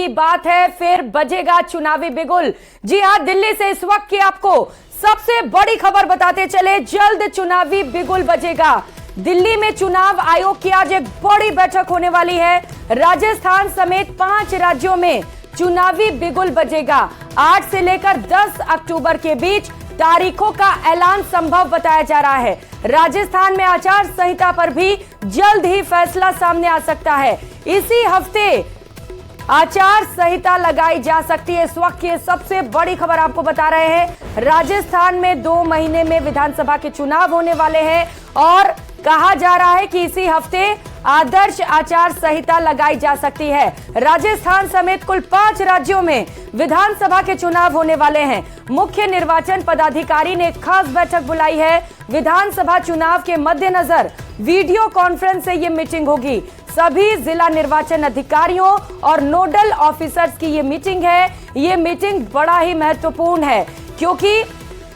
की बात है, फिर बजेगा चुनावी बिगुल। जी हां, दिल्ली से इस वक्त की आपको सबसे बड़ी खबर बताते चले, जल्द चुनावी बिगुल बजेगा। दिल्ली में चुनाव आयोग की आज एक बड़ी बैठक होने वाली है। राजस्थान समेत 5 राज्यों में चुनावी बिगुल बजेगा। 8 से लेकर 10 अक्टूबर के बीच तारीखों का ऐलान संभव बताया जा रहा है। राजस्थान में आचार संहिता पर भी जल्द ही फैसला सामने आ सकता है। इसी हफ्ते आचार संहिता लगाई जा सकती है। इस वक्त की सबसे बड़ी खबर आपको बता रहे हैं, राजस्थान में 2 महीने में विधानसभा के चुनाव होने वाले हैं और कहा जा रहा है कि इसी हफ्ते आदर्श आचार संहिता लगाई जा सकती है। राजस्थान समेत कुल 5 राज्यों में विधानसभा के चुनाव होने वाले हैं। मुख्य निर्वाचन पदाधिकारी ने एक खास बैठक बुलाई है। विधानसभा चुनाव के मद्देनजर वीडियो कॉन्फ्रेंस से ये मीटिंग होगी। सभी जिला निर्वाचन अधिकारियों और नोडल ऑफिसर्स की ये मीटिंग है। ये मीटिंग बड़ा ही महत्वपूर्ण है क्योंकि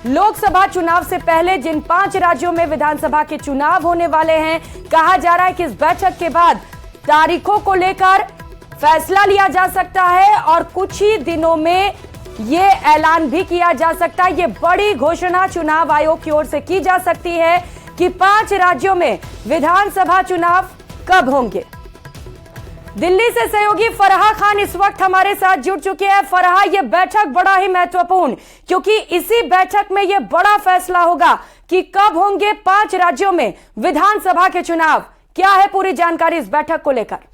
लोकसभा चुनाव से पहले जिन 5 राज्यों में विधानसभा के चुनाव होने वाले हैं, कहा जा रहा है कि इस बैठक के बाद तारीखों को लेकर फैसला लिया जा सकता है और कुछ ही दिनों में ये ऐलान भी किया जा सकता है। ये बड़ी घोषणा चुनाव आयोग की ओर से की जा सकती है कि 5 राज्यों में विधानसभा चुनाव कब होंगे। दिल्ली से सहयोगी फरहा खान इस वक्त हमारे साथ जुड़ चुके हैं। फरहा, यह बैठक बड़ा ही महत्वपूर्ण क्योंकि इसी बैठक में यह बड़ा फैसला होगा कि कब होंगे 5 राज्यों में विधानसभा के चुनाव। क्या है पूरी जानकारी इस बैठक को लेकर?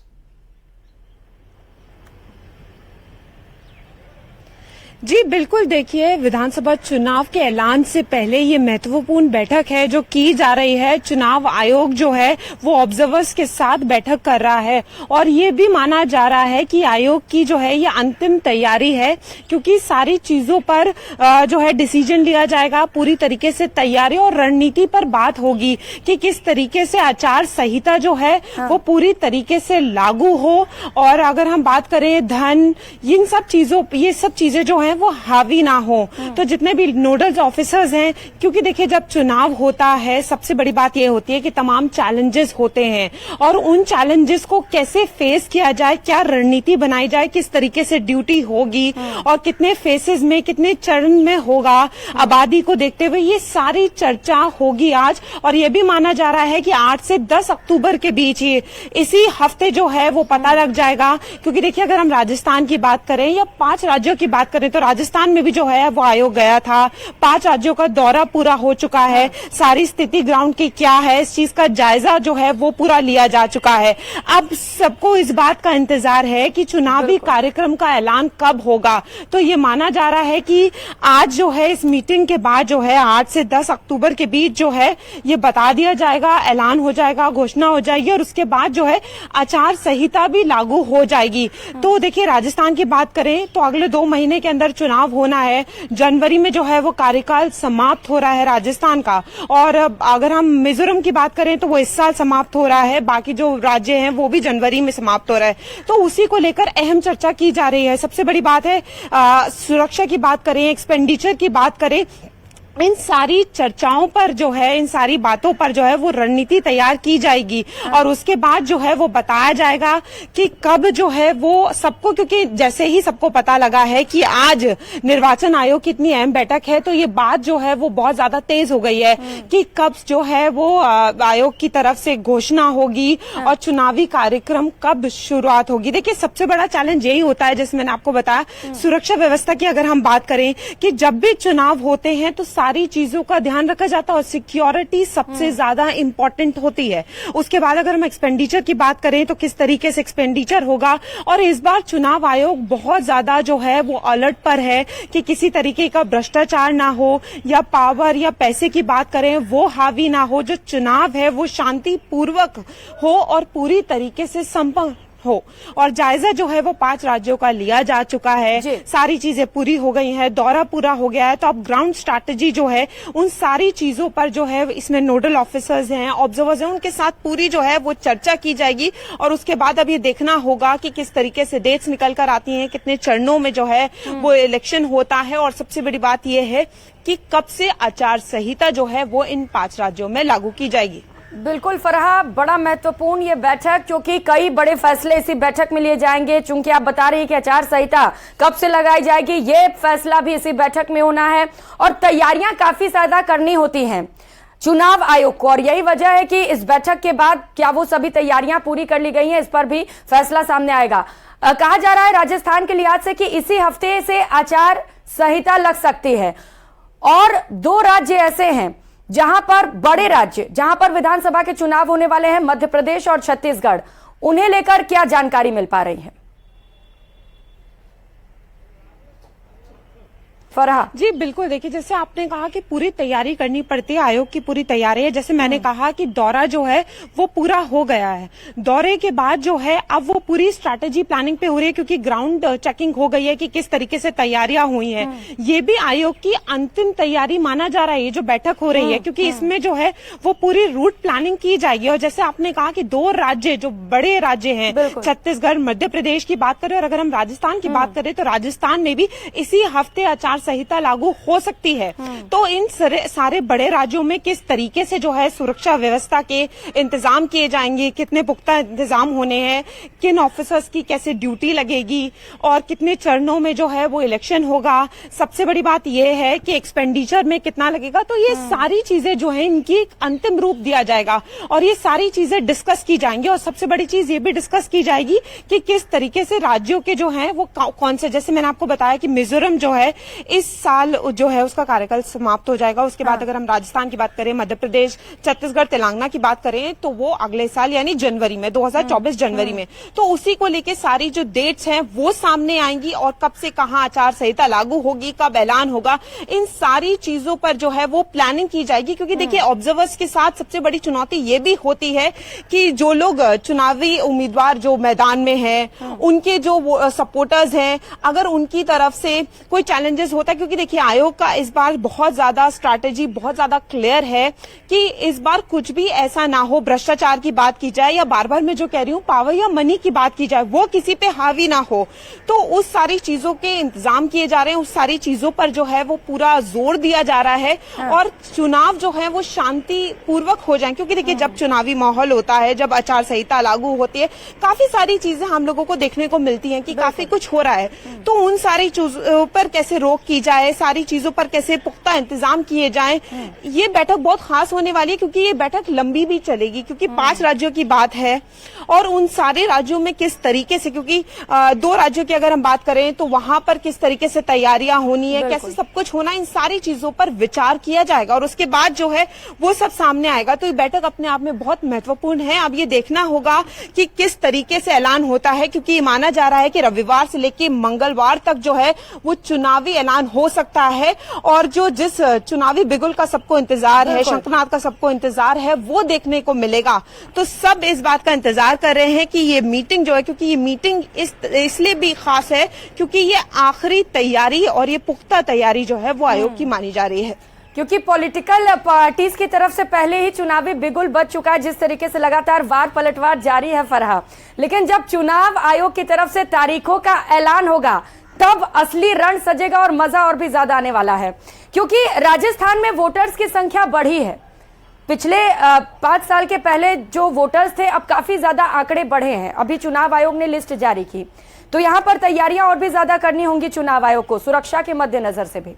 जी बिल्कुल, देखिए विधानसभा चुनाव के ऐलान से पहले ये महत्वपूर्ण बैठक है जो की जा रही है। चुनाव आयोग जो है वो ऑब्जर्वर्स के साथ बैठक कर रहा है और ये भी माना जा रहा है कि आयोग की जो है ये अंतिम तैयारी है क्योंकि सारी चीजों पर जो है डिसीजन लिया जाएगा। पूरी तरीके से तैयारी और रणनीति पर बात होगी कि किस तरीके से आचार संहिता जो है वो पूरी तरीके से लागू हो। और अगर हम बात करें धन, इन सब चीजों, ये सब चीजें जो है वो हावी ना हो। तो जितने भी नोडल ऑफिसर्स हैं, क्योंकि देखिए जब चुनाव होता है सबसे बड़ी बात ये होती है कि तमाम चैलेंजेस होते हैं और उन चैलेंजेस को कैसे फेस किया जाए, क्या रणनीति बनाई जाए, किस तरीके से ड्यूटी होगी और कितने फेसेस में, कितने चरण में होगा, आबादी को देखते हुए ये सारी चर्चा होगी आज। और ये भी माना जा रहा है कि 8 से 10 अक्टूबर के बीच ही इसी हफ्ते जो है वो पता लग जाएगा। क्योंकि देखिए अगर हम राजस्थान की बात करें या 5 राज्यों की बात करें तो राजस्थान में भी जो है वो आयोग गया था। 5 राज्यों का दौरा पूरा हो चुका है। सारी स्थिति ग्राउंड की क्या है, इस चीज का जायजा जो है वो पूरा लिया जा चुका है। अब सबको इस बात का इंतजार है कि चुनावी कार्यक्रम का ऐलान कब होगा। तो ये माना जा रहा है कि आज जो है इस मीटिंग के बाद जो है 8 से 10 अक्टूबर के बीच जो है ये बता दिया जाएगा, ऐलान हो जाएगा, घोषणा हो जाएगी और उसके बाद जो है आचार संहिता भी लागू हो जाएगी। तो देखिए राजस्थान की बात करें तो अगले 2 महीने के अंदर चुनाव होना है। जनवरी में जो है वो कार्यकाल समाप्त हो रहा है राजस्थान का। और अगर हम मिजोरम की बात करें तो वो इस साल समाप्त हो रहा है। बाकी जो राज्य हैं वो भी जनवरी में समाप्त हो रहा है। तो उसी को लेकर अहम चर्चा की जा रही है। सबसे बड़ी बात है सुरक्षा की बात करें, एक्सपेंडिचर की बात करें, इन सारी चर्चाओं पर जो है, इन सारी बातों पर जो है वो रणनीति तैयार की जाएगी और उसके बाद जो है वो बताया जाएगा कि कब जो है वो सबको, क्योंकि जैसे ही सबको पता लगा है कि आज निर्वाचन आयोग की इतनी अहम बैठक है तो ये बात जो है वो बहुत ज्यादा तेज हो गई है कि कब जो है वो आयोग की तरफ से घोषणा होगी और चुनावी कार्यक्रम कब शुरुआत होगी। देखिए सबसे बड़ा चैलेंज यही होता है, जैसे मैंने आपको बताया, सुरक्षा व्यवस्था की अगर हम बात करें कि जब भी चुनाव होते हैं तो सारी चीजों का ध्यान रखा जाता है और सिक्योरिटी सबसे ज्यादा इंपॉर्टेंट होती है। उसके बाद अगर हम एक्सपेंडिचर की बात करें तो किस तरीके से एक्सपेंडिचर होगा। और इस बार चुनाव आयोग बहुत ज्यादा जो है वो अलर्ट पर है कि किसी तरीके का भ्रष्टाचार ना हो या पावर या पैसे की बात करें वो हावी ना हो। जो चुनाव है वो शांतिपूर्वक हो और पूरी तरीके से संपन्न हो। और जायजा जो है वो 5 राज्यों का लिया जा चुका है। सारी चीजें पूरी हो गई हैं, दौरा पूरा हो गया है। तो अब ग्राउंड स्ट्रैटेजी जो है उन सारी चीजों पर जो है इसमें नोडल ऑफिसर्स हैं, ऑब्जर्वर्स हैं, उनके साथ पूरी जो है वो चर्चा की जाएगी। और उसके बाद अब ये देखना होगा कि किस तरीके से डेट्स निकल कर आती हैं, कितने चरणों में जो है वो इलेक्शन होता है। और सबसे बड़ी बात यह है कि कब से आचार संहिता जो है वो इन 5 राज्यों में लागू की जाएगी। बिल्कुल फरहा, बड़ा महत्वपूर्ण ये बैठक, क्योंकि कई बड़े फैसले इसी बैठक में लिए जाएंगे। चूंकि आप बता रही है कि आचार संहिता कब से लगाई जाएगी, ये फैसला भी इसी बैठक में होना है और तैयारियां काफी ज्यादा करनी होती हैं चुनाव आयोग को, और यही वजह है कि इस बैठक के बाद क्या वो सभी तैयारियां पूरी कर ली गई हैं, इस पर भी फैसला सामने आएगा। कहा जा रहा है राजस्थान के लिहाज से कि इसी हफ्ते से आचार संहिता लग सकती है, और 2 राज्य ऐसे हैं जहां पर बड़े राज्य, जहां पर विधानसभा के चुनाव होने वाले हैं, मध्य प्रदेश और छत्तीसगढ़, उन्हें लेकर क्या जानकारी मिल पा रही है फरहा? जी बिल्कुल, देखिए जैसे आपने कहा कि पूरी तैयारी करनी पड़ती है, आयोग की पूरी तैयारी है। जैसे मैंने कहा कि दौरा जो है वो पूरा हो गया है। दौरे के बाद जो है अब वो पूरी स्ट्रैटेजी प्लानिंग पे हो रही है, क्योंकि ग्राउंड चेकिंग हो गई है कि किस तरीके से तैयारियां हुई हैं। ये भी आयोग की अंतिम तैयारी माना जा रहा है, ये जो बैठक हो रही है, क्योंकि इसमें जो है वो पूरी रूट प्लानिंग की जाएगी। और जैसे आपने कहा कि 2 राज्य जो बड़े राज्य हैं, छत्तीसगढ़, मध्य प्रदेश की बात करें, और अगर हम राजस्थान की बात करें तो राजस्थान में भी इसी हफ्ते आचार संहिता लागू हो सकती है। तो इन सारे बड़े राज्यों में किस तरीके से जो है सुरक्षा व्यवस्था के इंतजाम किए जाएंगे, कितने पुख्ता इंतजाम होने हैं, किन ऑफिसर्स की कैसे ड्यूटी लगेगी और कितने चरणों में जो है वो इलेक्शन होगा। सबसे बड़ी बात यह है कि एक्सपेंडिचर में कितना लगेगा। तो ये सारी चीजें जो है इनकी एक अंतिम रूप दिया जाएगा और ये सारी चीजें डिस्कस की जाएंगी। और सबसे बड़ी चीज ये भी डिस्कस की जाएगी कि किस तरीके से राज्यों के जो है वो कौन से, जैसे मैंने आपको बताया कि मिजोरम जो है इस साल जो है उसका कार्यकाल समाप्त हो जाएगा। उसके बाद अगर हम राजस्थान की बात करें, मध्य प्रदेश, छत्तीसगढ़, तेलंगाना की बात करें तो वो अगले साल यानी जनवरी में 2024 जनवरी में। तो उसी को लेके सारी जो डेट्स हैं वो सामने आएंगी और कब से कहां आचार संहिता लागू होगी, कब ऐलान होगा, इन सारी चीजों पर जो है वो प्लानिंग की जाएगी। क्योंकि देखिए ऑब्जर्वर्स के साथ सबसे बड़ी चुनौती ये भी होती है कि जो लोग चुनावी उम्मीदवार जो मैदान में हैं, उनके जो सपोर्टर्स हैं, अगर उनकी तरफ से कोई चैलेंजेस होता है, क्योंकि देखिए आयोग का इस बार बहुत ज्यादा स्ट्रैटेजी बहुत ज्यादा क्लियर है कि इस बार कुछ भी ऐसा ना हो, भ्रष्टाचार की बात की जाए या बार बार मैं जो कह रही हूँ पावर या मनी की बात की जाए, वो किसी पे हावी ना हो। तो उस सारी चीजों के इंतजाम किए जा रहे हैं, उस सारी चीजों पर जो है वो पूरा जोर दिया जा रहा है और चुनाव जो है वो शांति पूर्वक हो जाए। क्योंकि देखिए जब चुनावी माहौल होता है, जब आचार संहिता लागू होती है, काफी सारी चीजें हम लोगों को देखने को मिलती हैं कि काफी कुछ हो रहा है। तो उन सारी चीजों पर कैसे रोक की जाए, सारी चीजों पर कैसे पुख्ता इंतजाम किए जाएं, ये बैठक बहुत खास होने वाली है। क्योंकि ये बैठक लंबी भी चलेगी, क्योंकि 5 राज्यों की बात है और उन सारे राज्यों में किस तरीके से, क्योंकि 2 राज्यों की अगर हम बात करें तो वहां पर किस तरीके से तैयारियां होनी है, कैसे सब कुछ होना, इन सारी चीजों पर विचार किया जाएगा और उसके बाद जो है वो सब सामने आएगा। तो ये बैठक अपने आप में बहुत महत्वपूर्ण है। अब ये देखना होगा कि किस तरीके से ऐलान होता है, क्योंकि ये माना जा रहा है कि रविवार से लेकर मंगलवार तक जो है वो चुनावी ऐलान हो सकता है। और जो जिस चुनावी बिगुल का सबको इंतजार है, शंखनाद का सबको इंतजार है, वो देखने को मिलेगा। तो सब इस बात का इंतजार कर रहे हैं कि ये मीटिंग जो है, क्योंकि ये मीटिंग इसलिए भी खास है क्योंकि ये आखिरी तैयारी और ये पुख्ता तैयारी जो है वो आयोग की मानी जा रही है। क्योंकि पॉलिटिकल पार्टीज की तरफ से पहले ही चुनावी बिगुल बज चुका है, जिस तरीके से लगातार वार पलटवार जारी है फरहा। लेकिन जब चुनाव आयोग की तरफ से तारीखों का ऐलान होगा तब असली रण सजेगा और मजा और भी ज्यादा आने वाला है। क्योंकि राजस्थान में वोटर्स की संख्या बढ़ी है। पिछले 5 साल के पहले जो वोटर्स थे, अब काफी ज्यादा आंकड़े बढ़े हैं। अभी चुनाव आयोग ने लिस्ट जारी की, तो यहां पर तैयारियां और भी ज्यादा करनी होंगी चुनाव आयोग को, सुरक्षा के मद्देनजर से भी।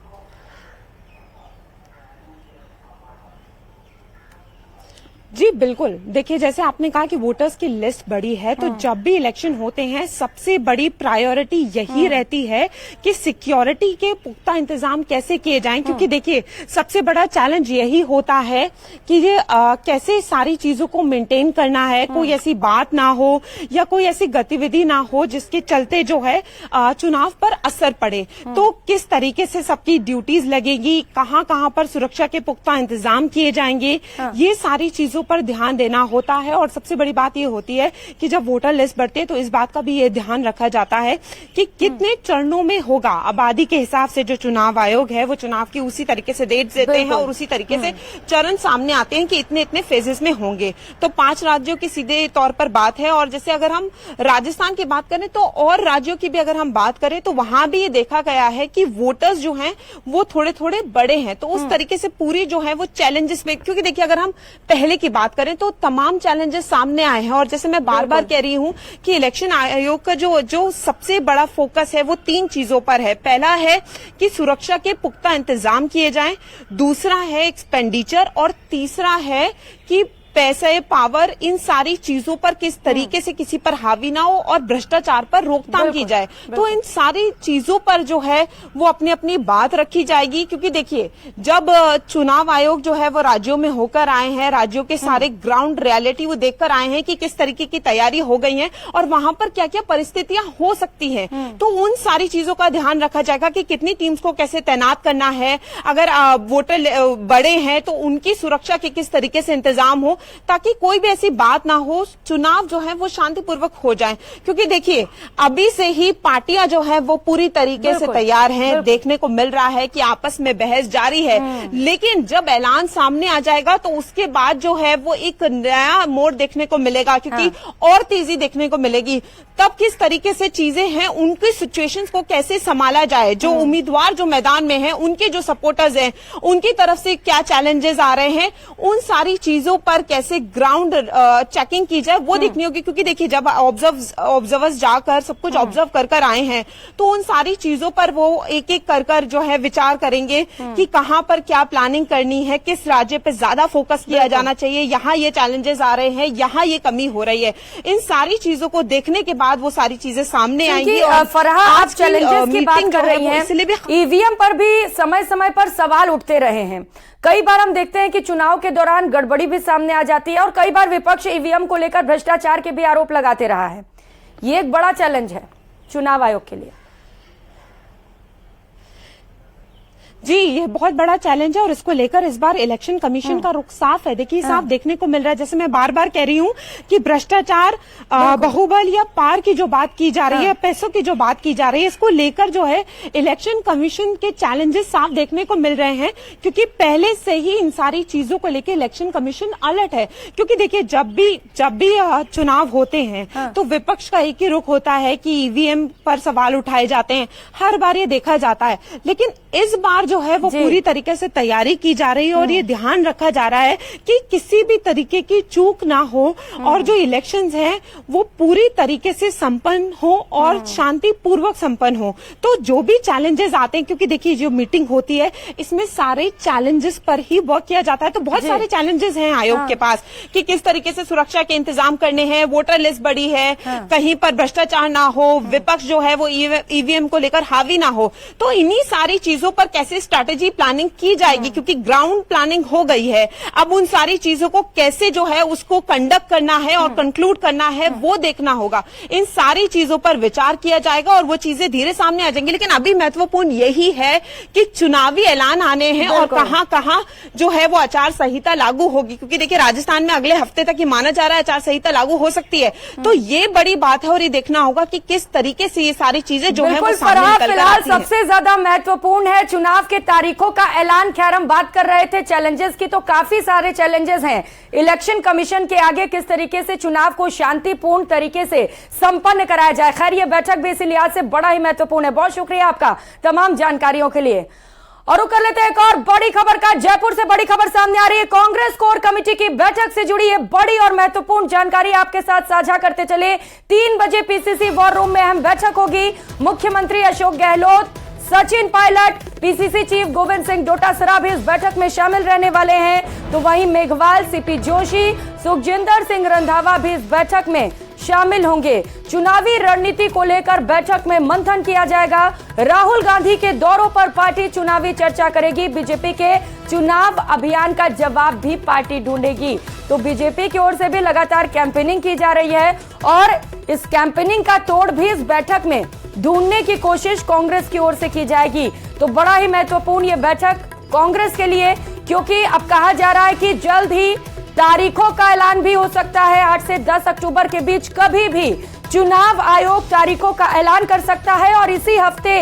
जी बिल्कुल, देखिए जैसे आपने कहा कि वोटर्स की लिस्ट बड़ी है, तो जब भी इलेक्शन होते हैं सबसे बड़ी प्रायोरिटी यही रहती है कि सिक्योरिटी के पुख्ता इंतजाम कैसे किए जाएं। क्योंकि देखिए सबसे बड़ा चैलेंज यही होता है कि ये कैसे सारी चीजों को मेंटेन करना है, कोई ऐसी बात ना हो या कोई ऐसी गतिविधि ना हो जिसके चलते जो है चुनाव पर असर पड़े। तो किस तरीके से सबकी ड्यूटीज लगेगी, कहाँ कहाँ पर सुरक्षा के पुख्ता इंतजाम किए जाएंगे, ये सारी चीजों पर ध्यान देना होता है। और सबसे बड़ी बात ये होती है कि जब वोटर लिस्ट बढ़ती है तो इस बात का भी ये ध्यान रखा जाता है कि कितने चरणों में होगा। आबादी के हिसाब से जो चुनाव आयोग है वो चुनाव की उसी तरीके से डेट देते हैं और उसी तरीके से चरण सामने आते हैं कि इतने इतने फेजेस में होंगे। तो 5 राज्यों की सीधे तौर पर बात है। और जैसे अगर हम राजस्थान की बात करें तो और राज्यों की भी अगर हम बात करें तो वहां भी ये देखा गया है कि वोटर्स जो हैं वो थोड़े थोड़े बड़े हैं। तो उस तरीके से पूरी जो है वो चैलेंजेस में, क्योंकि देखिए अगर हम पहले की की बात करें तो तमाम चैलेंजेस सामने आए हैं। और जैसे मैं बार बार कह रही हूं कि इलेक्शन आयोग का जो सबसे बड़ा फोकस है वो 3 चीजों पर है। पहला है कि सुरक्षा के पुख्ता इंतजाम किए जाएं, दूसरा है एक्सपेंडिचर, और तीसरा है कि पैसे, पावर, इन सारी चीजों पर किस तरीके से किसी पर हावी ना हो और भ्रष्टाचार पर रोकथाम की जाए। तो इन सारी चीजों पर जो है वो अपनी अपनी बात रखी जाएगी। क्योंकि देखिए, जब चुनाव आयोग जो है वो राज्यों में होकर आए हैं, राज्यों के सारे ग्राउंड रियलिटी वो देखकर आए हैं कि किस तरीके की तैयारी हो गई है और वहां पर क्या क्या परिस्थितियां हो सकती है, तो उन सारी चीजों का ध्यान रखा जाएगा कि कितनी टीम्स को कैसे तैनात करना है, अगर वोटर बड़े हैं तो उनकी सुरक्षा के किस तरीके से इंतजाम हो, ताकि कोई भी ऐसी बात ना हो, चुनाव जो है वो शांतिपूर्वक हो जाए। क्योंकि देखिए, अभी से ही पार्टियां जो है वो पूरी तरीके से तैयार हैं, देखने को मिल रहा है कि आपस में बहस जारी है। लेकिन जब ऐलान सामने आ जाएगा तो उसके बाद जो है वो एक नया मोड़ देखने को मिलेगा, क्योंकि और तेजी देखने को मिलेगी। तब किस तरीके से चीजें हैं, उनकी सिचुएशंस को कैसे संभाला जाए, जो उम्मीदवार जो मैदान में हैं, उनके जो सपोर्टर्स हैं, उनकी तरफ से क्या चैलेंजेस आ रहे हैं, उन सारी चीजों पर कैसे ग्राउंड चेकिंग की जाए वो देखनी होगी। क्योंकि देखिए, जब ऑब्जर्वर्स जाकर सब कुछ ऑब्जर्व कर आए हैं तो उन सारी चीजों पर वो एक एक कर जो है विचार करेंगे कि कहां पर क्या प्लानिंग करनी है, किस राज्य पे ज्यादा फोकस किया जाना चाहिए, यहाँ ये चैलेंजेस आ रहे हैं, यहाँ ये कमी हो रही है। इन सारी चीजों को देखने के बाद वो सारी चीजें सामने आएंगी। फरहा, आप चैलेंजेस की बात कर रही हैं, इसलिए भी ईवीएम पर भी समय समय पर सवाल उठते रहे हैं। कई बार हम देखते हैं कि चुनाव के दौरान गड़बड़ी भी सामने आ जाती है और कई बार विपक्ष ईवीएम को लेकर भ्रष्टाचार के भी आरोप लगाते रहा है। ये एक बड़ा चैलेंज है चुनाव आयोग के लिए। जी, ये बहुत बड़ा चैलेंज है और इसको लेकर इस बार इलेक्शन कमीशन का रुख साफ है। देखिए, साफ देखने को मिल रहा है। जैसे मैं बार बार कह रही हूं कि भ्रष्टाचार, बाहुबल या पार की जो बात की जा रही है, पैसों की जो बात की जा रही है, इसको लेकर जो है इलेक्शन कमीशन के चैलेंजेस साफ देखने को मिल रहे हैं। क्योंकि पहले से ही इन सारी चीजों को लेकर इलेक्शन कमीशन अलर्ट है। क्योंकि देखिए, जब भी चुनाव होते हैं तो विपक्ष का एक ही रुख होता है कि ईवीएम पर सवाल उठाए जाते हैं, हर बार ये देखा जाता है। लेकिन इस बार जो है वो पूरी तरीके से तैयारी की जा रही है और ये ध्यान रखा जा रहा है कि किसी भी तरीके की चूक ना हो और जो इलेक्शंस हैं वो पूरी तरीके से संपन्न हो और शांतिपूर्वक संपन्न हो। तो जो भी चैलेंजेस आते हैं, क्योंकि देखिए जो मीटिंग होती है इसमें सारे चैलेंजेस पर ही वर्क किया जाता है, तो बहुत सारे चैलेंजेस हैं आयोग के पास कि किस तरीके से सुरक्षा के इंतजाम करने हैं, वोटर लिस्ट बड़ी है, कहीं पर भ्रष्टाचार ना हो, विपक्ष जो है वो ईवीएम को लेकर हावी ना हो। तो इन्हीं सारी चीजों पर कैसे स्ट्रैटेजी प्लानिंग की जाएगी, क्योंकि ग्राउंड प्लानिंग हो गई है। अब उन सारी चीजों को कैसे जो है उसको कंडक्ट करना है और कंक्लूड करना है वो देखना होगा। इन सारी चीजों पर विचार किया जाएगा और वो चीजें धीरे सामने आ जाएंगी। लेकिन अभी महत्वपूर्ण यही है कि चुनावी ऐलान आने हैं और कहां कहां जो है वो आचार संहिता लागू होगी। क्योंकि देखिए, राजस्थान में अगले हफ्ते तक ही माना जा रहा है आचार संहिता लागू हो सकती है। तो ये बड़ी बात है और ये देखना होगा कि किस तरीके से ये सारी चीजें जो है वो सामने निकल कर आती हैं। सबसे ज्यादा महत्वपूर्ण है चुनाव के तारीखों का ऐलान। खैर, हम बात कर रहे थे चैलेंजेस की, तो काफी सारे चैलेंजेस हैं इलेक्शन कमीशन के आगे, किस तरीके से चुनाव को शांतिपूर्ण तरीके से संपन्न कराया जाए। खैर, यह बैठक भी इसी लिहाज से बड़ा ही महत्वपूर्ण है। बहुत शुक्रिया आपका तमाम जानकारियों के लिए। और कर लेते हैं एक और बड़ी खबर का। जयपुर से बड़ी खबर सामने आ रही है। कांग्रेस कोर कमेटी की बैठक से जुड़ी है बड़ी और महत्वपूर्ण जानकारी आपके साथ साझा करते चले। 3 बजे पीसीसी वॉर रूम में अहम बैठक होगी। मुख्यमंत्री अशोक गहलोत, सचिन पायलट, पीसीसी चीफ गोविंद सिंह डोटासरा भी इस बैठक में शामिल रहने वाले हैं। तो वहीं मेघवाल, सीपी जोशी, सुखजिंदर सिंह रंधावा भी इस बैठक में शामिल होंगे। चुनावी रणनीति को लेकर बैठक में मंथन किया जाएगा। राहुल गांधी के दौरों पर पार्टी चुनावी चर्चा करेगी। बीजेपी के चुनाव अभियान का जवाब भी पार्टी ढूंढेगी। तो बीजेपी की ओर से भी लगातार कैंपेनिंग की जा रही है और इस कैंपेनिंग का तोड़ भी इस बैठक में ढूंढने की कोशिश कांग्रेस की ओर से की जाएगी। तो बड़ा ही महत्वपूर्ण ये बैठक कांग्रेस के लिए, क्योंकि अब कहा जा रहा है कि जल्द ही तारीखों का ऐलान भी हो सकता है। 8 से 10 अक्टूबर के बीच कभी भी चुनाव आयोग तारीखों का ऐलान कर सकता है और इसी हफ्ते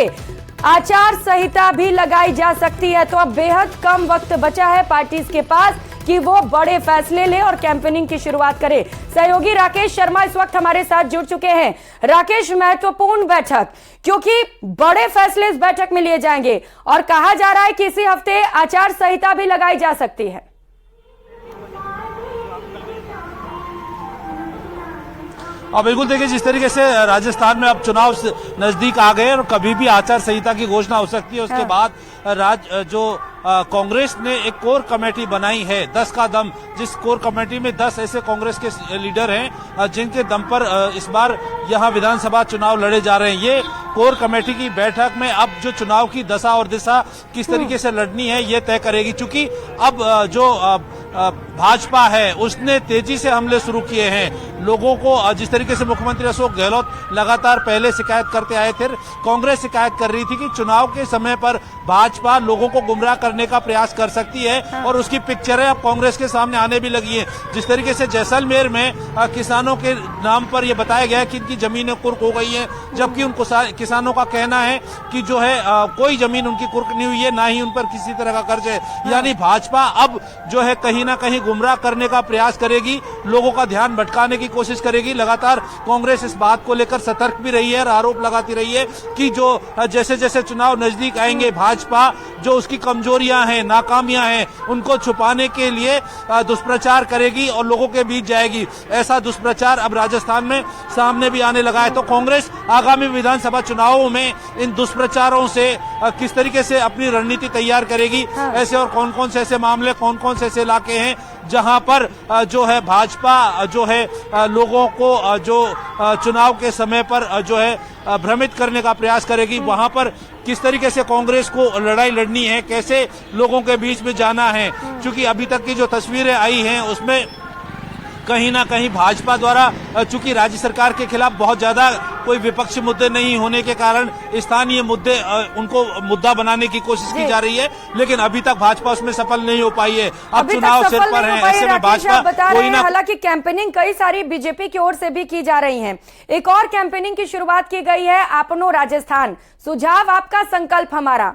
आचार संहिता भी लगाई जा सकती है। तो अब बेहद कम वक्त बचा है पार्टी के पास कि वो बड़े फैसले ले और कैंपेनिंग की शुरुआत करे। सहयोगी राकेश शर्मा इस वक्त हमारे साथ जुड़ चुके हैं। राकेश, महत्वपूर्ण बैठक, क्योंकि बड़े फैसले इस बैठक में लिए जाएंगे और कहा जा रहा है कि इसी हफ्ते आचार संहिता भी लगाई जा सकती है। और बिल्कुल देखिए, जिस तरीके से राजस्थान में अब चुनाव नजदीक आ गए और कभी भी आचार संहिता की घोषणा हो सकती है, उसके बाद कांग्रेस ने एक कोर कमेटी बनाई है 10 का दम, जिस कोर कमेटी में 10 ऐसे कांग्रेस के लीडर हैं जिनके दम पर इस बार यहां विधानसभा चुनाव लड़े जा रहे हैं। ये कोर कमेटी की बैठक में अब जो चुनाव की दशा और दिशा किस तरीके से लड़नी है ये तय करेगी, क्योंकि अब जो भाजपा है उसने तेजी से हमले शुरू किए हैं लोगों को। जिस तरीके से मुख्यमंत्री अशोक गहलोत लगातार पहले शिकायत करते आए थे, कांग्रेस शिकायत कर रही थी कि चुनाव के समय पर भाजपा लोगों को गुमराह करने का प्रयास कर सकती है, और उसकी पिक्चरें अब कांग्रेस के सामने आने भी लगी है। जिस तरीके से जैसलमेर में किसानों के नाम पर यह बताया गया कि इनकी जमीनें कुर्क हो गई हैं, जबकि उन किसानों का कहना है कि जो है कोई जमीन उनकी कुर्क नहीं हुई है, ना ही उन पर किसी तरह का कर्ज है। यानी भाजपा अब जो है कहीं ना कहीं गुमराह करने का प्रयास करेगी, लोगों का ध्यान भटकाने की कोशिश करेगी। लगातार कांग्रेस इस बात को लेकर सतर्क भी रही है और आरोप लगाती रही है कि जो जैसे जैसे चुनाव नजदीक आएंगे भाजपा जो उसकी कमजोरियां हैं, नाकामियां हैं, उनको छुपाने के लिए दुष्प्रचार करेगी और लोगों के बीच जाएगी। ऐसा दुष्प्रचार अब राजस्थान में सामने भी आने लगा है। तो कांग्रेस आगामी विधानसभा चुनावों में इन दुष्प्रचारों से किस तरीके से अपनी रणनीति तैयार करेगी, ऐसे और कौन कौन से ऐसे मामले, कौन कौन से ऐसे इलाके हैं जहां पर जो है भाजपा जो है लोगों को जो चुनाव के समय पर जो है भ्रमित करने का प्रयास करेगी, वहां पर किस तरीके से कांग्रेस को लड़ाई लड़नी है, कैसे लोगों के बीच में जाना है। क्योंकि अभी तक की जो तस्वीरें आई हैं उसमें कहीं ना कहीं भाजपा द्वारा, चूंकि राज्य सरकार के खिलाफ बहुत ज्यादा कोई विपक्षी मुद्दे नहीं होने के कारण स्थानीय मुद्दे उनको मुद्दा बनाने की कोशिश की जा रही है, लेकिन अभी तक भाजपा उसमें सफल नहीं हो पाई है। अब चुनाव सिर पर है, ऐसे में भाजपा कोई ना, हालांकि कैंपेनिंग कई सारी बीजेपी की ओर से भी की जा रही है। एक और कैंपेनिंग की शुरुआत की गई है, अपनो राजस्थान, सुझाव आपका संकल्प हमारा,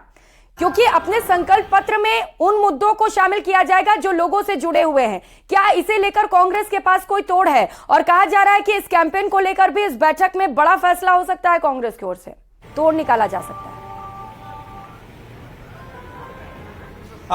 क्योंकि अपने संकल्प पत्र में उन मुद्दों को शामिल किया जाएगा जो लोगों से जुड़े हुए हैं। क्या इसे लेकर कांग्रेस के पास कोई तोड़ है? और कहा जा रहा है कि इस कैंपेन को लेकर भी इस बैठक में बड़ा फैसला हो सकता है, कांग्रेस की ओर से तोड़ निकाला जा सकता है।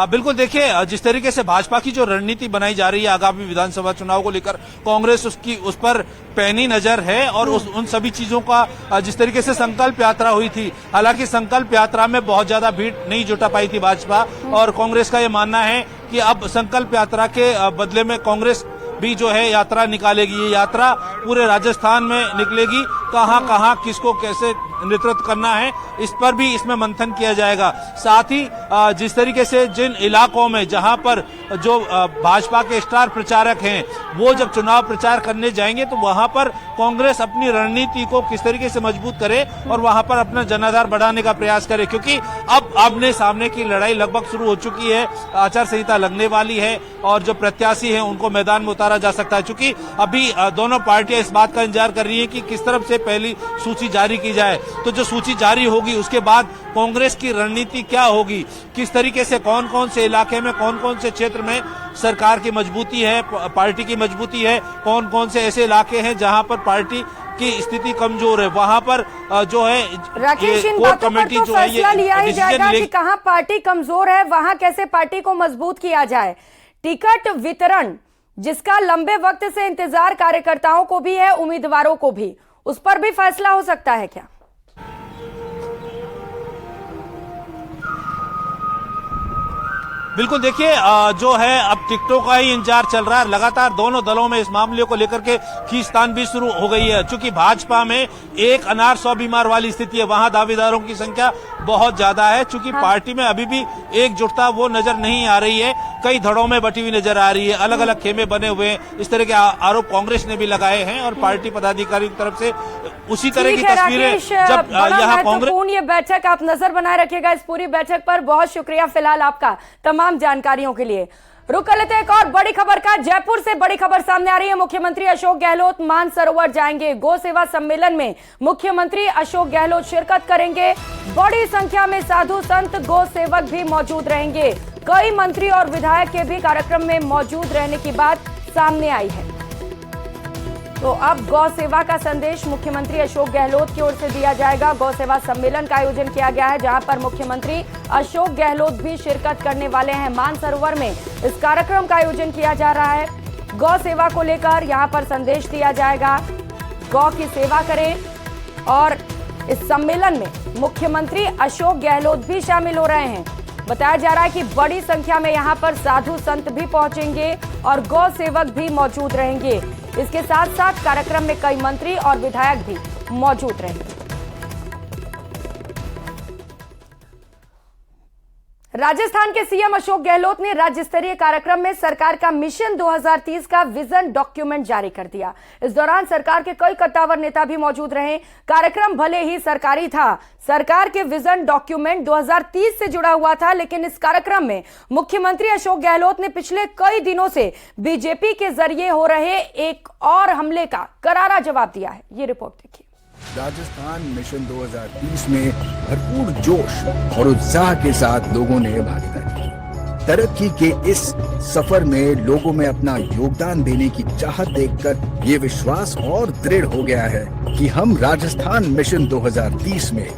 बिल्कुल देखिए, जिस तरीके से भाजपा की जो रणनीति बनाई जा रही है आगामी विधानसभा चुनाव को लेकर, कांग्रेस उस पर पैनी नजर है और उन सभी चीजों का जिस तरीके से संकल्प यात्रा हुई थी, हालांकि संकल्प यात्रा में बहुत ज्यादा भीड़ नहीं जुटा पाई थी भाजपा, और कांग्रेस का ये मानना है कि अब संकल्प यात्रा के बदले में कांग्रेस भी जो है यात्रा निकालेगी। ये यात्रा पूरे राजस्थान में निकलेगी, कहां कहां किसको कैसे नेतृत्व करना है इस पर भी इसमें मंथन किया जाएगा। साथ ही जिस तरीके से जिन इलाकों में जहां पर जो भाजपा के स्टार प्रचारक हैं वो जब चुनाव प्रचार करने जाएंगे तो वहां पर कांग्रेस अपनी रणनीति को किस तरीके से मजबूत करे और वहां पर अपना जनाधार बढ़ाने का प्रयास करे, क्योंकि अब आमने सामने की लड़ाई लगभग शुरू हो चुकी है, आचार संहिता लगने वाली है और जो प्रत्याशी हैं उनको मैदान में उतारा जा सकता है। चूंकि अभी दोनों पार्टियां इस बात का इंतजार कर रही है कि किस तरफ से पहली सूची जारी की जाए, तो जो सूची जारी होगी उसके बाद कांग्रेस की रणनीति क्या होगी, किस तरीके से कौन कौन से इलाके में, कौन कौन से क्षेत्र में सरकार की मजबूती है, पार्टी की मजबूती है, कौन कौन से ऐसे इलाके हैं जहां पर पार्टी की स्थिति कमजोर है, वहां पर जो है राकेश इन बातों पर तो फैसला लिया ही जाएगा कि कहां पार्टी कमजोर है, वहां कैसे पार्टी को मजबूत किया जाए। टिकट वितरण जिसका लंबे वक्त से इंतजार कार्यकर्ताओं को भी है, उम्मीदवारों को भी, उस पर भी फैसला हो सकता है क्या? बिल्कुल देखिए, जो है अब टिकटों का ही इंतजार चल रहा है। लगातार दोनों दलों में इस मामले को लेकर के खींचतान भी शुरू हो गई है। चूंकि भाजपा में एक अनार 100 बीमार वाली स्थिति है, वहां दावेदारों की संख्या बहुत ज्यादा है। चूंकि पार्टी में अभी भी एकजुटता वो नजर नहीं आ रही है, कई धड़ों में बटी हुई नजर आ रही है, अलग अलग खेमे बने हुए हैं, इस तरह के आरोप कांग्रेस ने भी लगाए हैं और पार्टी पदाधिकारी की तरफ से उसी तरह की तस्वीरें जब यहाँ कांग्रेस। ये बैठक आप नजर बनाए रखिएगा इस पूरी बैठक पर। बहुत शुक्रिया फिलहाल आपका तमाम जानकारियों के लिए। रुक कर लेते हैं एक और बड़ी खबर का। जयपुर से बड़ी खबर सामने आ रही है। मुख्यमंत्री अशोक गहलोत मानसरोवर जाएंगे। गौ सेवा सम्मेलन में मुख्यमंत्री अशोक गहलोत शिरकत करेंगे। बड़ी संख्या में साधु संत गौ सेवक भी मौजूद रहेंगे। कई मंत्री और विधायक के भी कार्यक्रम में मौजूद रहने की बात सामने आई है। तो अब गौ सेवा का संदेश मुख्यमंत्री अशोक गहलोत की ओर से दिया जाएगा। गौ सेवा सम्मेलन का आयोजन किया गया है जहां पर मुख्यमंत्री अशोक गहलोत भी शिरकत करने वाले हैं। मानसरोवर में इस कार्यक्रम का आयोजन किया जा रहा है। गौ सेवा को लेकर यहां पर संदेश दिया जाएगा। गौ की सेवा करें। और इस सम्मेलन में मुख्यमंत्री अशोक गहलोत भी शामिल हो रहे हैं। बताया जा रहा है कि बड़ी संख्या में यहां पर साधु संत भी पहुंचेंगे और गौ सेवक भी मौजूद रहेंगे। इसके साथ साथ कार्यक्रम में कई मंत्री और विधायक भी मौजूद रहेंगे। राजस्थान के सीएम अशोक गहलोत ने राज्य स्तरीय कार्यक्रम में सरकार का मिशन 2030 का विजन डॉक्यूमेंट जारी कर दिया। इस दौरान सरकार के कई कद्दावर नेता भी मौजूद रहे। कार्यक्रम भले ही सरकारी था, सरकार के विजन डॉक्यूमेंट 2030 से जुड़ा हुआ था, लेकिन इस कार्यक्रम में मुख्यमंत्री अशोक गहलोत ने पिछले कई दिनों से बीजेपी के जरिए हो रहे एक और हमले का करारा जवाब दिया है। ये रिपोर्ट देखिए। राजस्थान मिशन 2030 में भरपूर जोश और उत्साह के साथ लोगों ने भागीदारी की। तरक्की के इस सफर में लोगों में अपना योगदान देने की चाहत देखकर ये विश्वास और दृढ़ हो गया है कि हम राजस्थान मिशन 2030 में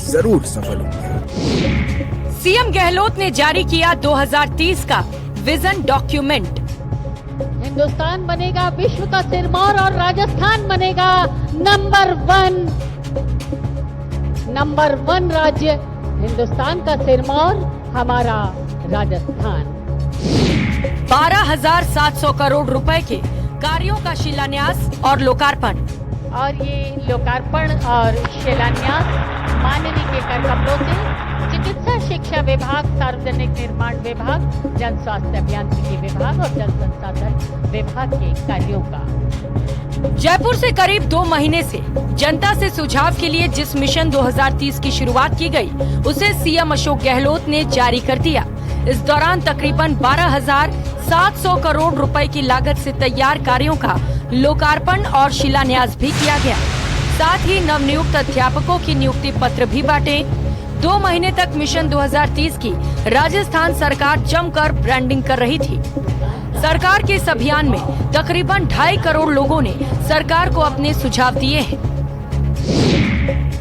जरूर सफल होंगे। सीएम गहलोत ने जारी किया 2030 का विजन डॉक्यूमेंट। हिंदुस्तान बनेगा विश्व का सिरमौर और राजस्थान बनेगा नंबर वन राज्य। हिंदुस्तान का सिरमौर हमारा राजस्थान। 12,700 करोड़ रुपए के कार्यों का शिलान्यास और लोकार्पण। और ये लोकार्पण और शिलान्यास माननीय के कर कमलों से चिकित्सा शिक्षा विभाग, सार्वजनिक निर्माण विभाग, जन स्वास्थ्य अभियांत्रिकी विभाग और जल संसाधन विभाग के कार्यों का। जयपुर से करीब 2 महीने से जनता से सुझाव के लिए जिस मिशन 2030 की शुरुआत की गई, उसे सीएम अशोक गहलोत ने जारी कर दिया। इस दौरान तकरीबन 12,700 करोड़ रुपए की लागत से तैयार कार्यों का लोकार्पण और शिलान्यास भी किया गया। साथ ही नवनियुक्त अध्यापकों की नियुक्ति पत्र भी बांटे। 2 महीने तक मिशन 2030 की राजस्थान सरकार जमकर ब्रांडिंग कर रही थी। सरकार के इस अभियान में तकरीबन 2.5 करोड़ लोगों ने सरकार को अपने सुझाव दिए हैं।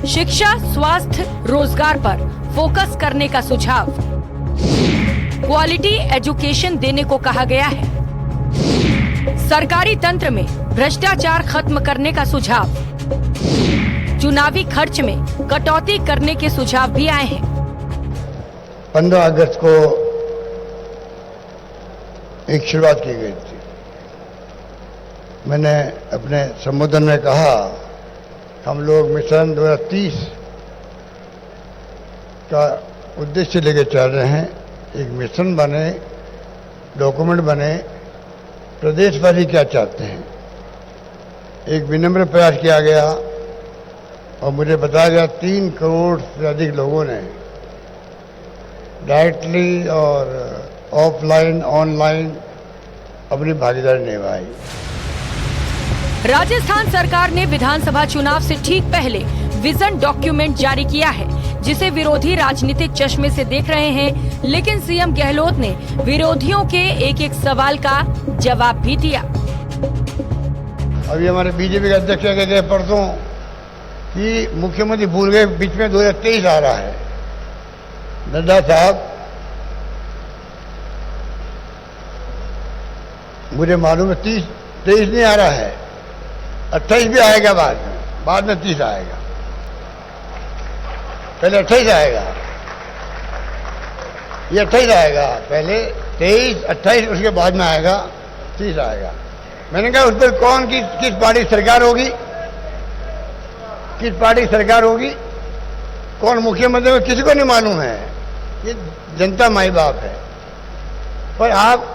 शिक्षा, स्वास्थ्य, रोजगार पर फोकस करने का सुझाव, क्वालिटी एजुकेशन देने को कहा गया है, सरकारी तंत्र में भ्रष्टाचार खत्म करने का सुझाव, चुनावी खर्च में कटौती करने के सुझाव भी आए हैं। 15 अगस्त को एक शुरुआत की गई थी। मैंने अपने संबोधन में कहा हम लोग मिशन 2030 का उद्देश्य लेके चल रहे हैं। एक मिशन बने, डॉक्यूमेंट बने, प्रदेशवासी क्या चाहते हैं, एक विनम्र प्रयास किया गया और मुझे बताया गया 3 करोड़ से अधिक लोगों ने डायरेक्टली और ऑफलाइन, ऑनलाइन अपनी भागीदारी निभाई। राजस्थान सरकार ने विधानसभा चुनाव से ठीक पहले विजन डॉक्यूमेंट जारी किया है, जिसे विरोधी राजनीतिक चश्मे से देख रहे हैं, लेकिन सीएम गहलोत ने विरोधियों के एक सवाल का जवाब भी दिया। अभी हमारे बीजेपी के अध्यक्ष कह गए परसों कि मुख्यमंत्री भूल गए, बीच में 2023 आ रहा है। नड्डा साहब, मुझे मालूम है 23 नहीं आ रहा है, 28 भी आएगा बाद में 30 आएगा। पहले 28 आएगा, ये 28 आएगा, पहले 23, 28, उसके बाद में आएगा 30 आएगा। मैंने कहा उस पर कौन किस पार्टी सरकार होगी, किस पार्टी सरकार होगी, कौन मुख्यमंत्री में किसी को नहीं मालूम है। ये जनता माई बाप है। पर आप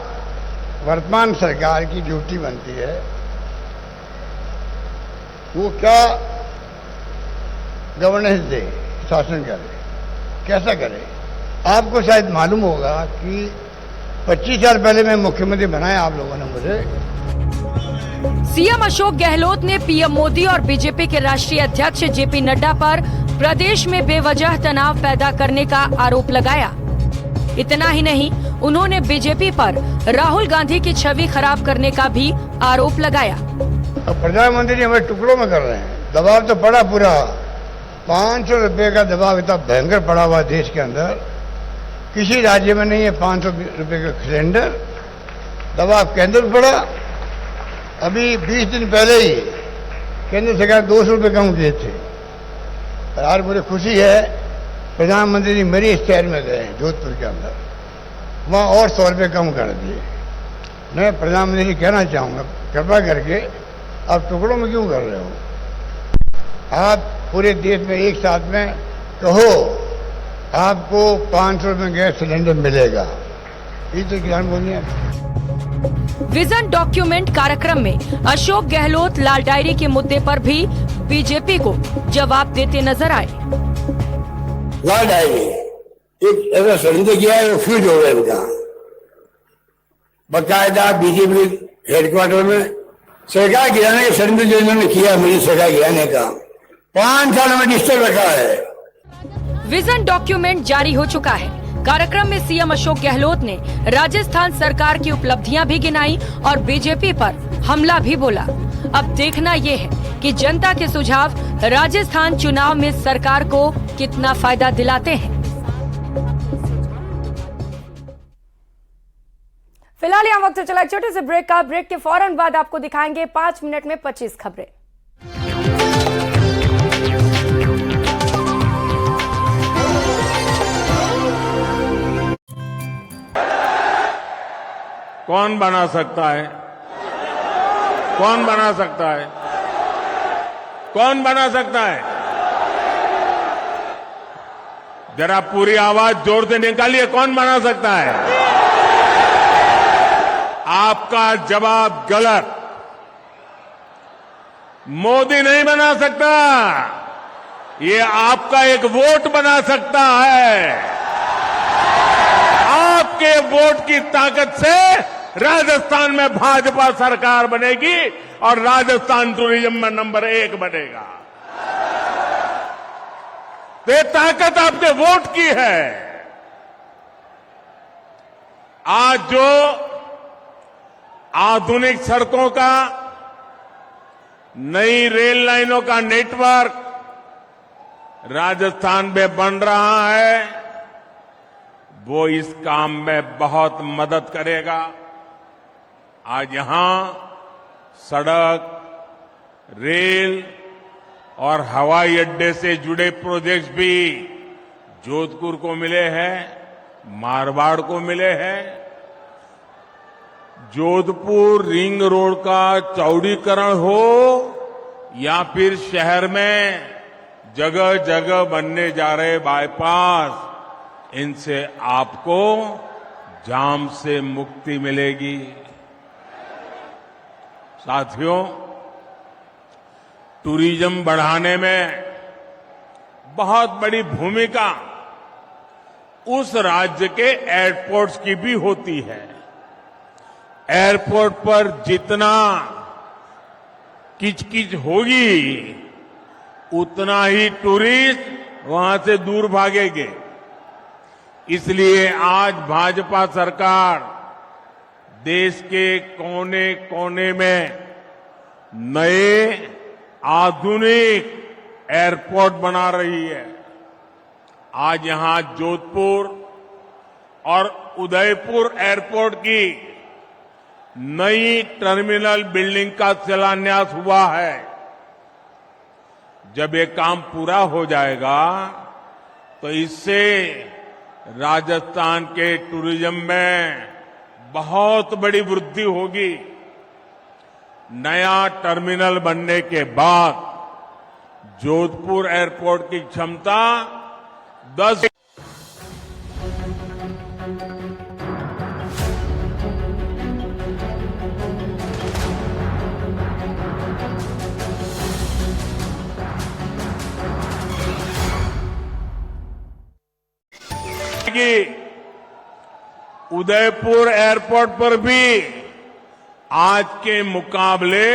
वर्तमान सरकार की ड्यूटी बनती है वो क्या गवर्नेंस दे, शासन करे, कैसा करे। आपको शायद मालूम होगा कि 25 साल पहले मैं मुख्यमंत्री बनाया आप लोगों ने मुझे। सीएम अशोक गहलोत ने पीएम मोदी और बीजेपी के राष्ट्रीय अध्यक्ष जेपी नड्डा पर प्रदेश में बेवजह तनाव पैदा करने का आरोप लगाया। इतना ही नहीं, उन्होंने बीजेपी पर राहुल गांधी की छवि खराब करने का भी आरोप लगाया। प्रधानमंत्री हमें टुकड़ों में कर रहे हैं। दबाव तो पड़ा पूरा, 500 रुपए का दबाव इतना भयंकर पड़ा हुआ देश के अंदर, किसी राज्य में नहीं है 500 रुपए का सिलेंडर। दबाव केंद्र पर पड़ा। अभी 20 दिन पहले ही केंद्र सरकार 200 रुपये कम किए थे। और आज मुझे खुशी है प्रधानमंत्री जी मेरे शहर में गए हैं जोधपुर के अंदर, वहाँ और 100 रुपये कम कर दिए। मैं प्रधानमंत्री जी कहना चाहूँगा कृपा करके आप टुकड़ों में क्यों कर रहे हो? आप पूरे देश में एक साथ में कहो आपको 500 रुपये में गैस सिलेंडर मिलेगा। ये तो किसान बोलिए। विजन डॉक्यूमेंट कार्यक्रम में अशोक गहलोत लाल डायरी के मुद्दे पर भी बीजेपी को जवाब देते नजर आए। लाल डायरी एक ऐसा षड्यंत्र किया है, फ्यूज हो गया इनका। बाकायदा बीजेपी हेडक्वार्टर में सरकार गिराने के षड्यंत्र जो इन्होंने किया, मुझे सरकार गिराने का 5 साल में डिस्टर्ब रखा है। विजन डॉक्यूमेंट जारी हो चुका है। कार्यक्रम में सीएम अशोक गहलोत ने राजस्थान सरकार की उपलब्धियां भी गिनाई और बीजेपी पर हमला भी बोला। अब देखना ये है कि जनता के सुझाव राजस्थान चुनाव में सरकार को कितना फायदा दिलाते हैं। फिलहाल यहाँ वक्त चला छोटे से ब्रेक का। ब्रेक के फौरन बाद आपको दिखाएंगे 5 मिनट में 25 खबरें। कौन बना सकता है? कौन बना सकता है? कौन बना सकता है? जरा पूरी आवाज जोर से निकालिए, कौन बना सकता है? आपका जवाब गलत। मोदी नहीं बना सकता। ये आपका एक वोट बना सकता है। आपके वोट की ताकत से राजस्थान में भाजपा सरकार बनेगी और राजस्थान टूरिज्म में नंबर 1 बनेगा। तो ये ताकत आपके वोट की है। आज जो आधुनिक सड़कों का, नई रेल लाइनों का नेटवर्क राजस्थान में बन रहा है, वो इस काम में बहुत मदद करेगा। आज यहां सड़क, रेल और हवाई अड्डे से जुड़े प्रोजेक्ट्स भी जोधपुर को मिले हैं, मारवाड़ को मिले हैं। जोधपुर रिंग रोड का चौड़ीकरण हो या फिर शहर में जगह जगह बनने जा रहे बाईपास, इनसे आपको जाम से मुक्ति मिलेगी। साथियों, टूरिज्म बढ़ाने में बहुत बड़ी भूमिका उस राज्य के एयरपोर्ट्स की भी होती है। एयरपोर्ट पर जितना किचकिच होगी, उतना ही टूरिस्ट वहां से दूर भागेंगे। इसलिए आज भाजपा सरकार देश के कोने कोने में नए आधुनिक एयरपोर्ट बना रही है। आज यहां जोधपुर और उदयपुर एयरपोर्ट की नई टर्मिनल बिल्डिंग का शिलान्यास हुआ है। जब ये काम पूरा हो जाएगा तो इससे राजस्थान के टूरिज्म में बहुत बड़ी वृद्धि होगी। नया टर्मिनल बनने के बाद जोधपुर एयरपोर्ट की क्षमता 10 उदयपुर एयरपोर्ट पर भी आज के मुकाबले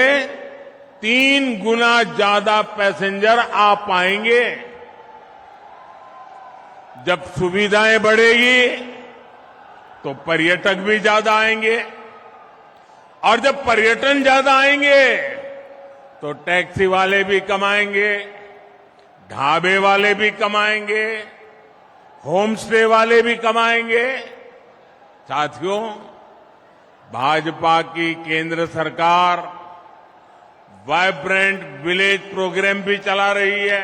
3 गुना ज्यादा पैसेंजर आ पाएंगे। जब सुविधाएं बढ़ेगी तो पर्यटक भी ज्यादा आएंगे, और जब पर्यटन ज्यादा आएंगे तो टैक्सी वाले भी कमाएंगे, ढाबे वाले भी कमाएंगे, होम स्टे वाले भी कमाएंगे। साथियों, भाजपा की केंद्र सरकार वाइब्रेंट विलेज प्रोग्राम भी चला रही है।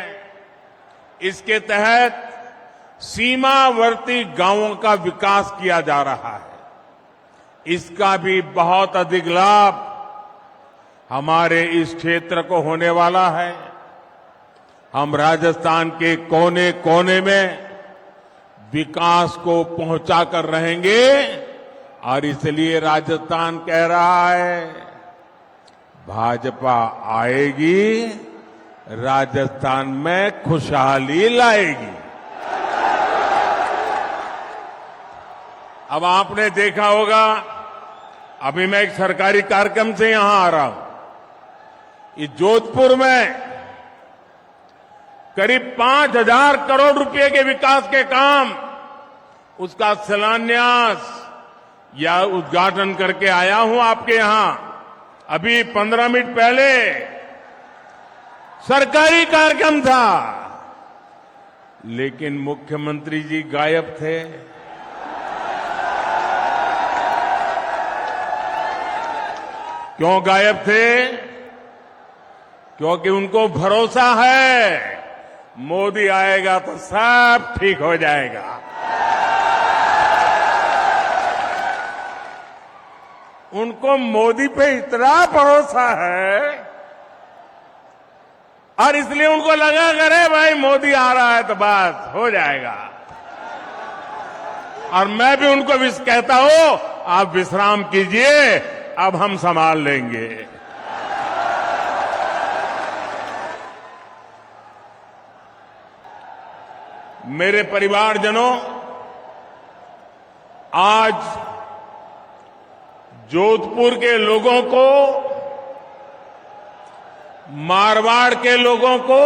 इसके तहत सीमावर्ती गांवों का विकास किया जा रहा है। इसका भी बहुत अधिक लाभ हमारे इस क्षेत्र को होने वाला है। हम राजस्थान के कोने कोने में विकास को पहुंचा कर रहेंगे और इसलिए राजस्थान कह रहा है भाजपा आएगी, राजस्थान में खुशहाली लाएगी। अब आपने देखा होगा, अभी मैं एक सरकारी कार्यक्रम से यहां आ रहा हूं। ये जोधपुर में करीब 5,000 करोड़ रुपए के विकास के काम, उसका शिलान्यास या उद्घाटन करके आया हूं आपके यहां। अभी 15 मिनट पहले सरकारी कार्यक्रम था, लेकिन मुख्यमंत्री जी गायब थे। क्यों गायब थे? क्योंकि उनको भरोसा है मोदी आएगा तो सब ठीक हो जाएगा। उनको मोदी पे इतना भरोसा है और इसलिए उनको लगा करे भाई मोदी आ रहा है तो बात हो जाएगा। और मैं भी उनको कहता हूं आप विश्राम कीजिए, अब हम संभाल लेंगे। मेरे परिवारजनों, आज जोधपुर के लोगों को, मारवाड़ के लोगों को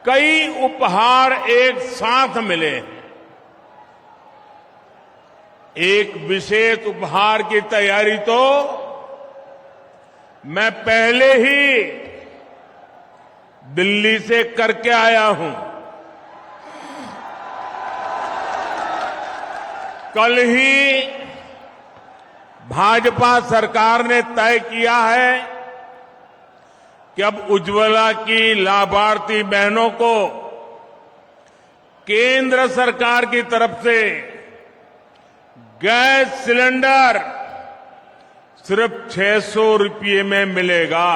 कई उपहार एक साथ मिले हैं। एक विशेष उपहार की तैयारी तो मैं पहले ही दिल्ली से करके आया हूं। कल ही भाजपा सरकार ने तय किया है कि अब उज्ज्वला की लाभार्थी बहनों को केंद्र सरकार की तरफ से गैस सिलेंडर सिर्फ 600 रुपये में मिलेगा।